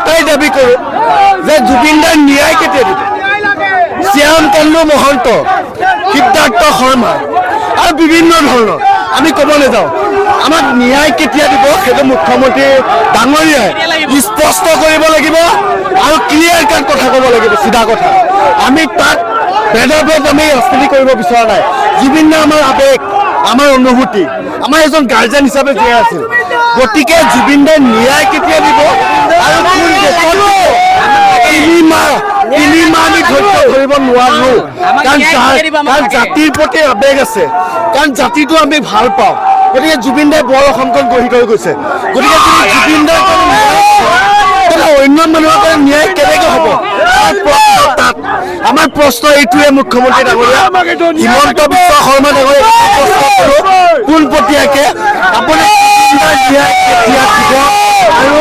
এটাই দাবী কৰোঁ যে জুবিন দাৰ ন্যায় কেতিয়া দিব। শ্যাম কান্দু মহন্ত, সিদ্ধাৰ্থ শৰ্মা আৰু বিভিন্ন ধৰণৰ আমি ক'ব নাযাওঁ, আমাক ন্যায় কেতিয়া দিব সেইটো মুখ্যমন্ত্ৰী ডাঙৰীয়াই স্পষ্ট কৰিব লাগিব আৰু ক্লিয়াৰ কাট কথা ক'ব লাগিব, চিধা কথা। আমি তাত ভেদাভেদ আমি ৰাজনীতি কৰিব বিচৰা নাই। জুবিন দা আমাৰ আৱেগ, আমাৰ অনুভূতি, আমাৰ এজন গাৰ্জেন হিচাপে জীয়াই আছিল। গতিকে জুবিন দাই ন্যায় কেতিয়া দিব আৰু তিনি মাহ আমি ধৈৰ্য ধৰিব নোৱাৰো, কাৰণ জাতিৰ প্ৰতি আৱেগ আছে, কাৰণ জাতিটো আমি ভাল পাওঁ। গতিকে জুবিন দাই বৰ অসমখন গঢ়ি থৈ গৈছে। গতিকে জুবিন দাই অন্য মানুহৰ কাৰণে ন্যায় কেনেকৈ হ'ব? তাত আমাৰ প্ৰশ্ন এইটোৱে, মুখ্যমন্ত্ৰী ডাঙৰীয়া হিমন্ত বিশ্ব শৰ্মা ডাঙৰীয়া প্ৰশ্ন কৰোঁ পোনপটীয়াকৈ, আপুনি ন্যায় কেতিয়া দিব আৰু